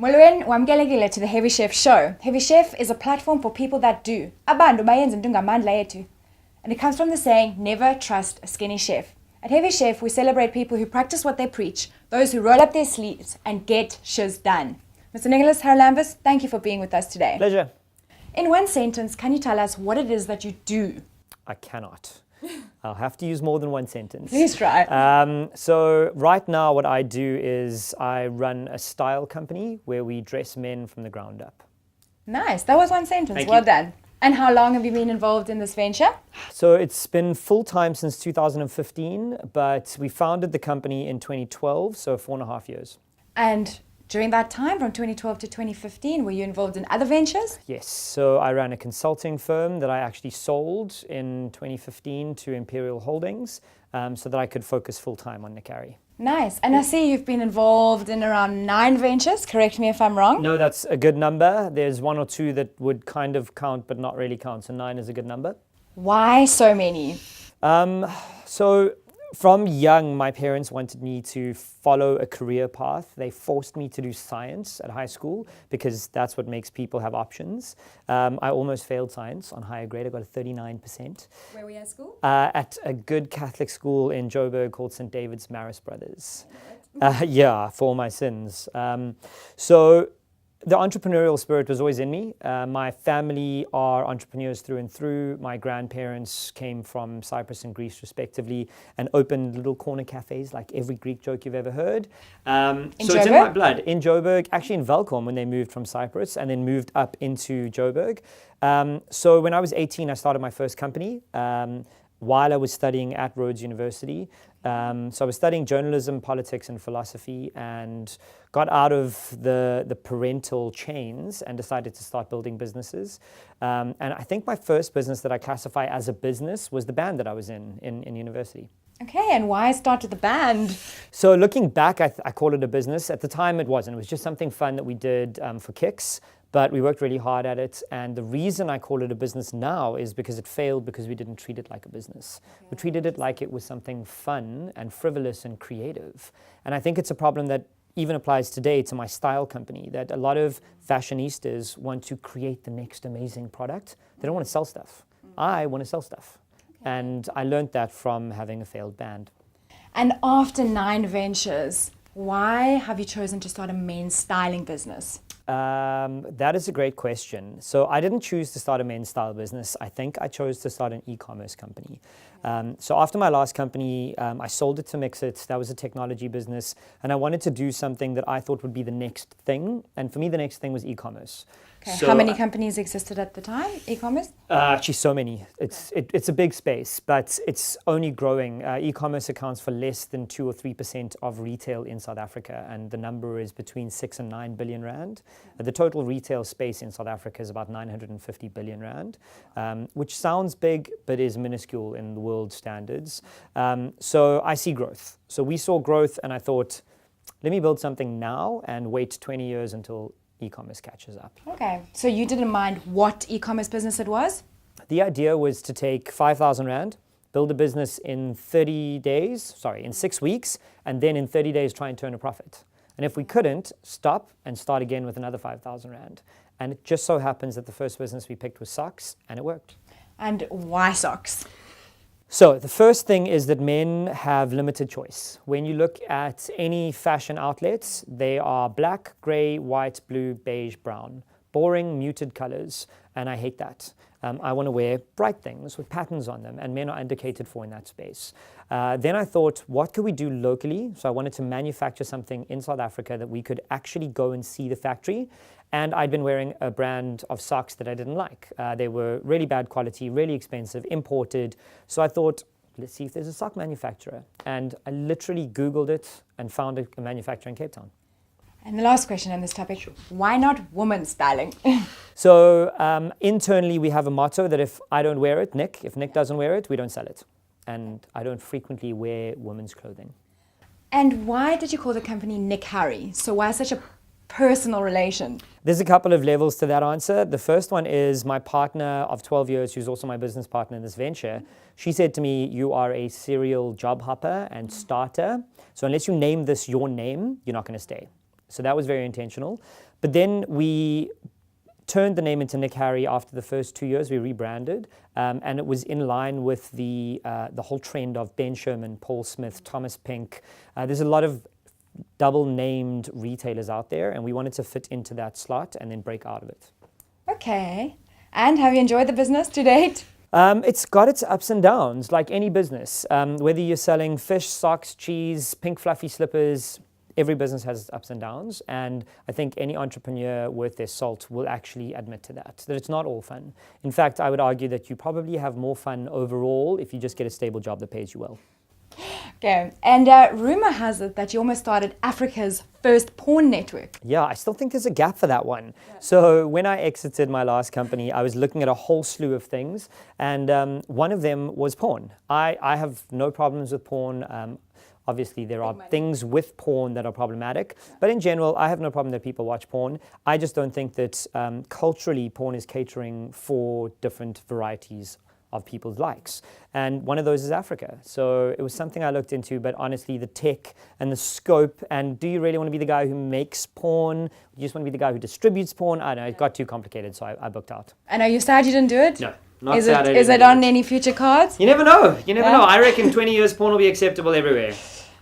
Molweni, wamkelekile to the Heavy Chef Show. Heavy Chef is a platform for people that do. Abantu bayenza into ngamandla ethu. And it comes from the saying, never trust a skinny chef. At Heavy Chef, we celebrate people who practice what they preach, those who roll up their sleeves and get shiz done. Mr. Nic Haralambous, thank you for being with us today. Pleasure. In one sentence, can you tell us what it is that you do? I cannot. I'll have to use more than one sentence. Please try. So right now what I do is I run a style company where we dress men from the ground up. Nice. That was one sentence. Thank well you. done. And how long have you been involved in this venture? So it's been full-time since 2015, but we founded the company in 2012, so 4.5 years. And during that time, from 2012 to 2015, were you involved in other ventures? Yes, so I ran a consulting firm that I actually sold in 2015 to Imperial Holdings so that I could focus full-time on Nic Harry. Nice. And I see you've been involved in around 9 ventures. Correct me if I'm wrong. No, that's a good number. There's 1 or 2 that would kind of count but not really count, so 9 is a good number. Why so many? So from young, my parents wanted me to follow a career path. They forced me to do science at high school because that's what makes people have options. I almost failed science on higher grade. I got a 39%. Where were you at school? At a good Catholic school in Joburg called St. David's Marist Brothers. Yeah, for all my sins. So the entrepreneurial spirit was always in me. My family are entrepreneurs through and through. My grandparents came from Cyprus and Greece respectively and opened little corner cafes like every Greek joke you've ever heard. So it's in my blood. In Joburg, actually in Velkom when they moved from Cyprus and then moved up into Joburg. So when I was 18, I started my first company while I was studying at Rhodes University. So I was studying journalism, politics, and philosophy, and got out of the parental chains and decided to start building businesses. And I think my first business that I classify as a business was the band that I was in university. Okay, and why start with the band? So looking back, I call it a business. At the time, it wasn't. It was just something fun that we did for kicks. But we worked really hard at it, and the reason I call it a business now is because it failed because we didn't treat it like a business. Okay. We treated it like it was something fun and frivolous and creative. And I think it's a problem that even applies today to my style company, that a lot of fashionistas want to create the next amazing product. They don't want to sell stuff. I want to sell stuff. Okay. And I learned that from having a failed band. And after 9 ventures, why have you chosen to start a men's styling business? That is a great question. So I didn't choose to start a men's style business. I think I chose to start an e-commerce company. So after my last company, I sold it to Mixit. That was a technology business. And I wanted to do something that I thought would be the next thing. And for me, the next thing was e-commerce. Okay. So how many companies existed at the time, e-commerce? Actually, so many. It's a big space, but it's only growing. E-commerce accounts for less than 2 or 3% of retail in South Africa, and the number is between 6 and 9 billion rand. The total retail space in South Africa is about 950 billion rand, which sounds big, but is minuscule in the world standards. So I see growth. So we saw growth, and I thought, let me build something now and wait 20 years until e-commerce catches up. Okay, so you didn't mind what e-commerce business it was? The idea was to take 5,000 rand, build a business in 6 weeks, and then in 30 days try and turn a profit. And if we couldn't, stop and start again with another 5,000 rand. And it just so happens that the first business we picked was socks, and it worked. And why socks? So the first thing is that men have limited choice. When you look at any fashion outlets, they are black, gray, white, blue, beige, brown. Boring, muted colors, and I hate that. I want to wear bright things with patterns on them, and men are indicated for in that space. Then I thought, what could we do locally? So I wanted to manufacture something in South Africa that we could actually go and see the factory. And I'd been wearing a brand of socks that I didn't like. They were really bad quality, really expensive, imported. So I thought, let's see if there's a sock manufacturer. And I literally Googled it and found a manufacturer in Cape Town. And the last question on this topic, sure. Why not women's styling? So internally, we have a motto that if I don't wear it, if Nic doesn't wear it, we don't sell it. And I don't frequently wear women's clothing. And why did you call the company Nic Harry? So why such a personal relation? There's a couple of levels to that answer. The first one is my partner of 12 years, who's also my business partner in this venture. She said to me, you are a serial job hopper and starter. So unless you name this your name, you're not going to stay. So that was very intentional. But then we turned the name into Nic Harry after the first 2 years. We rebranded, and it was in line with the whole trend of Ben Sherman, Paul Smith, Thomas Pink. There's a lot of double-named retailers out there, and we wanted to fit into that slot and then break out of it. Okay. And have you enjoyed the business to date? It's got its ups and downs, like any business. Whether you're selling fish, socks, cheese, pink fluffy slippers, every business has its ups and downs. And I think any entrepreneur worth their salt will actually admit to that it's not all fun. In fact, I would argue that you probably have more fun overall if you just get a stable job that pays you well. Okay. And rumor has it that you almost started Africa's first porn network. Yeah, I still think there's a gap for that one. So when I exited my last company, I was looking at a whole slew of things, and one of them was porn. I have no problems with porn. Obviously, there are things with porn that are problematic, but in general, I have no problem that people watch porn. I just don't think that culturally porn is catering for different varieties of people's likes. And one of those is Africa. So it was something I looked into, but honestly, the tech and the scope, and do you really want to be the guy who makes porn? You just want to be the guy who distributes porn? I don't know, it got too complicated, so I booked out. And are you sad you didn't do it? No. Not is sad. Is it on any future cards? You never know. You never know. I reckon 20 years porn will be acceptable everywhere.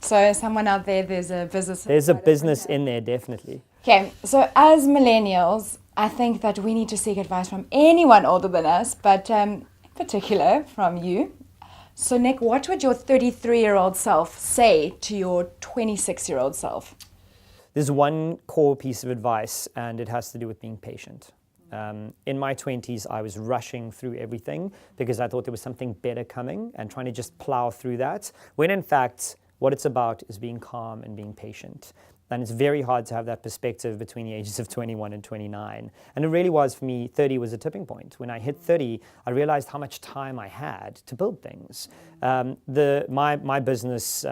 So someone out there, there's a business. There's a business in there, definitely. Okay, so as millennials, I think that we need to seek advice from anyone older than us, but in particular from you. So Nic, what would your 33-year-old self say to your 26-year-old self? There's one core piece of advice, and it has to do with being patient. In my 20s, I was rushing through everything because I thought there was something better coming and trying to just plow through that, when in fact, what it's about is being calm and being patient. And it's very hard to have that perspective between the ages of 21 and 29. And it really was, for me, 30 was a tipping point. When I hit 30, I realized how much time I had to build things. My business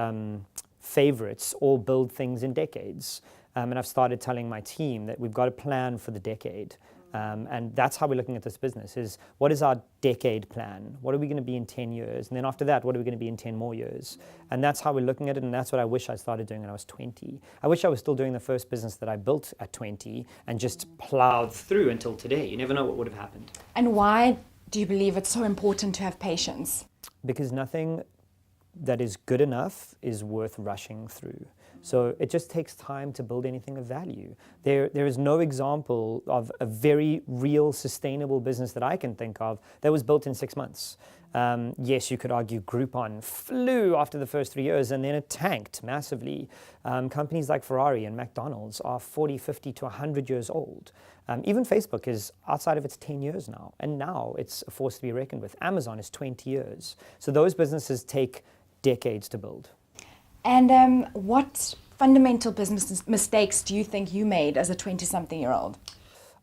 favorites all build things in decades. And I've started telling my team that we've got a plan for the decade. And that's how we're looking at this business, is what is our decade plan? What are we going to be in 10 years? And then after that, what are we going to be in 10 more years? And that's how we're looking at it, and that's what I wish I started doing when I was 20. I wish I was still doing the first business that I built at 20 and just plowed through until today. You never know what would have happened. And why do you believe it's so important to have patience? Because nothing that is good enough is worth rushing through. So it just takes time to build anything of value. There is no example of a very real, sustainable business that I can think of that was built in 6 months. Yes, you could argue Groupon flew after the first 3 years and then it tanked massively. Companies like Ferrari and McDonald's are 40, 50 to 100 years old. Even Facebook is outside of its 10 years now, and now it's a force to be reckoned with. Amazon is 20 years. So those businesses take decades to build. And what fundamental business mistakes do you think you made as a 20-something-year-old?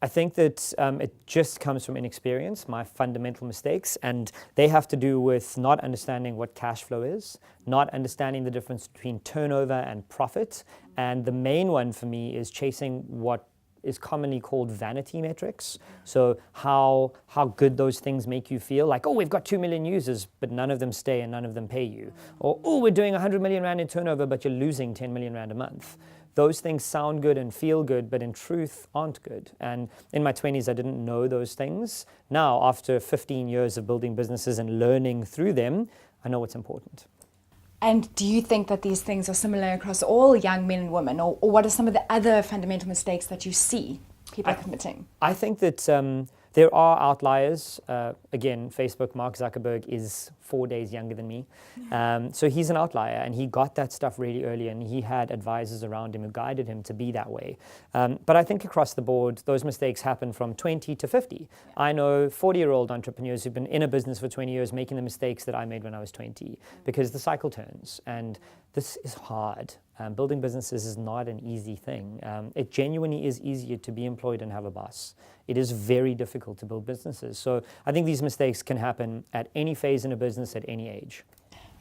I think that it just comes from inexperience, my fundamental mistakes, and they have to do with not understanding what cash flow is, not understanding the difference between turnover and profit, and the main one for me is chasing what is commonly called vanity metrics. So how good those things make you feel, like, oh, we've got 2 million users, but none of them stay and none of them pay you. Or, oh, we're doing 100 million rand in turnover, but you're losing 10 million rand a month. Those things sound good and feel good, but in truth aren't good. And in my 20s, I didn't know those things. Now, after 15 years of building businesses and learning through them, I know what's important. And do you think that these things are similar across all young men and women, or what are some of the other fundamental mistakes that you see people committing? I think that there are outliers. Again, Facebook, Mark Zuckerberg is 4 days younger than me. So he's an outlier, and he got that stuff really early, and he had advisors around him who guided him to be that way. But I think across the board, those mistakes happen from 20 to 50. I know 40-year-old entrepreneurs who've been in a business for 20 years making the mistakes that I made when I was 20, because the cycle turns, and this is hard. Building businesses is not an easy thing. It genuinely is easier to be employed and have a boss. It is very difficult to build businesses. So I think these mistakes can happen at any phase in a business at any age.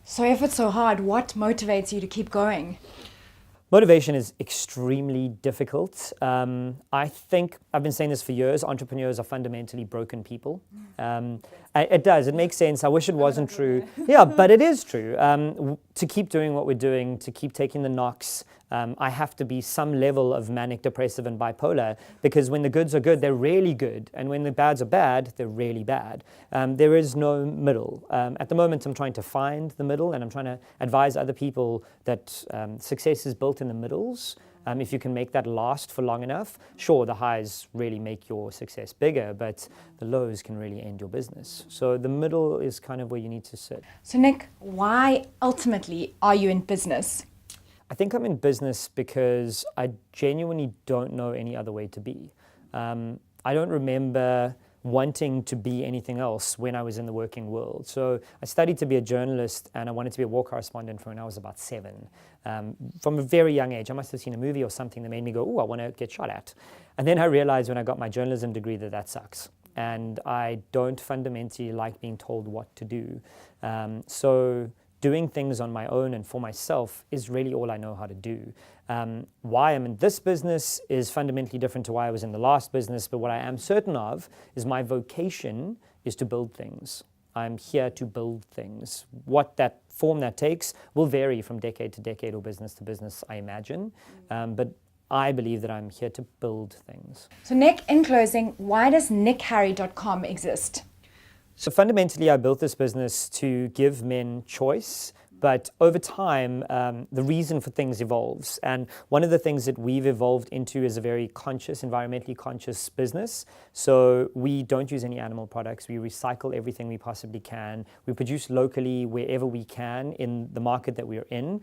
So if it's so hard, what motivates you to keep going? Motivation is extremely difficult. I think, I've been saying this for years, entrepreneurs are fundamentally broken people. It does. It makes sense. I wish it wasn't true. Yeah, but it is true. To keep doing what we're doing, to keep taking the knocks, I have to be some level of manic, depressive, and bipolar, because when the goods are good, they're really good. And when the bads are bad, they're really bad. There is no middle. At the moment, I'm trying to find the middle, and I'm trying to advise other people that success is built in the middles. If you can make that last for long enough, sure, the highs really make your success bigger, but the lows can really end your business. So the middle is kind of where you need to sit. So Nic, why ultimately are you in business? I think I'm in business because I genuinely don't know any other way to be. I don't remember wanting to be anything else when I was in the working world. So I studied to be a journalist, and I wanted to be a war correspondent from when I was about 7. From a very young age, I must have seen a movie or something that made me go, oh, I want to get shot at. And then I realized when I got my journalism degree that sucks. And I don't fundamentally like being told what to do. So doing things on my own and for myself is really all I know how to do. Why I'm in this business is fundamentally different to why I was in the last business, but what I am certain of is my vocation is to build things. I'm here to build things. What that form that takes will vary from decade to decade or business to business, I imagine. But I believe that I'm here to build things. So Nic, in closing, why does NicHarry.com exist? So fundamentally, I built this business to give men choice. But over time, the reason for things evolves. And one of the things that we've evolved into is a very conscious, environmentally conscious business. So we don't use any animal products. We recycle everything we possibly can. We produce locally wherever we can in the market that we're in.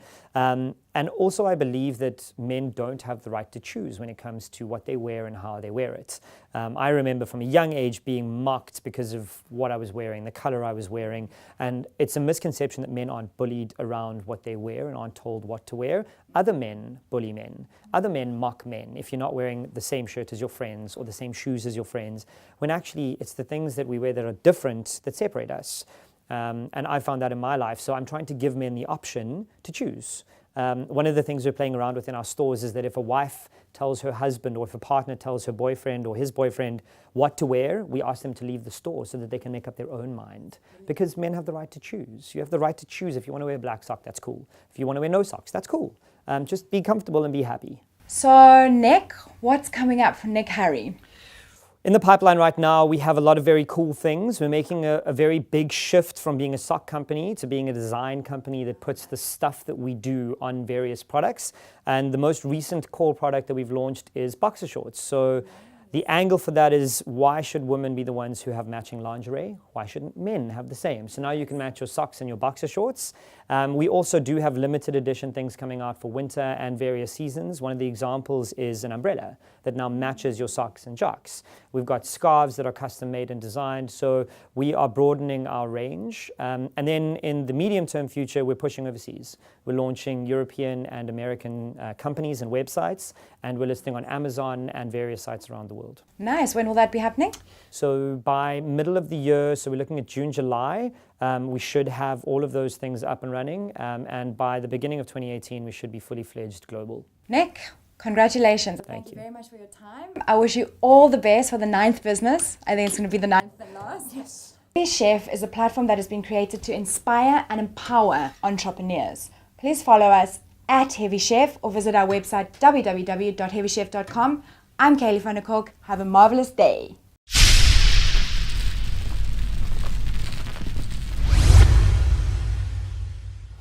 And also, I believe that men don't have the right to choose when it comes to what they wear and how they wear it. I remember from a young age being mocked because of what I was wearing, the color I was wearing. And it's a misconception that men aren't bullied around what they wear and aren't told what to wear. Other men bully men. Other men mock men if you're not wearing the same shirt as your friends or the same shoes as your friends, when actually it's the things that we wear that are different that separate us. And I found that in my life. So I'm trying to give men the option to choose. One of the things we're playing around with in our stores is that if a wife tells her husband, or if a partner tells her boyfriend or his boyfriend what to wear, we ask them to leave the store so that they can make up their own mind. Because men have the right to choose. You have the right to choose. If you want to wear a black sock, that's cool. If you want to wear no socks, that's cool. Just be comfortable and be happy. So Nic, what's coming up for Nic Harry? In the pipeline right now, we have a lot of very cool things. We're making a very big shift from being a sock company to being a design company that puts the stuff that we do on various products. And the most recent core product that we've launched is boxer shorts. So the angle for that is, why should women be the ones who have matching lingerie? Why shouldn't men have the same? So now you can match your socks and your boxer shorts. We also do have limited edition things coming out for winter and various seasons. One of the examples is an umbrella that now matches your socks and jocks. We've got scarves that are custom made and designed. So we are broadening our range. And then in the medium term future, we're pushing overseas. We're launching European and American companies and websites, and we're listing on Amazon and various sites around the world. Nice. When will that be happening? So by middle of the year, so we're looking at June, July, we should have all of those things up and running. And by the beginning of 2018, we should be fully fledged global. Nic, congratulations. Thank you Very much for your time. I wish you all the best for the 9th business. I think it's going to be the 9th and last. Yes. Heavy Chef is a platform that has been created to inspire and empower entrepreneurs. Please follow us at Heavy Chef or visit our website www.heavychef.com. I'm Kaylee van der Kolk. Have a marvelous day.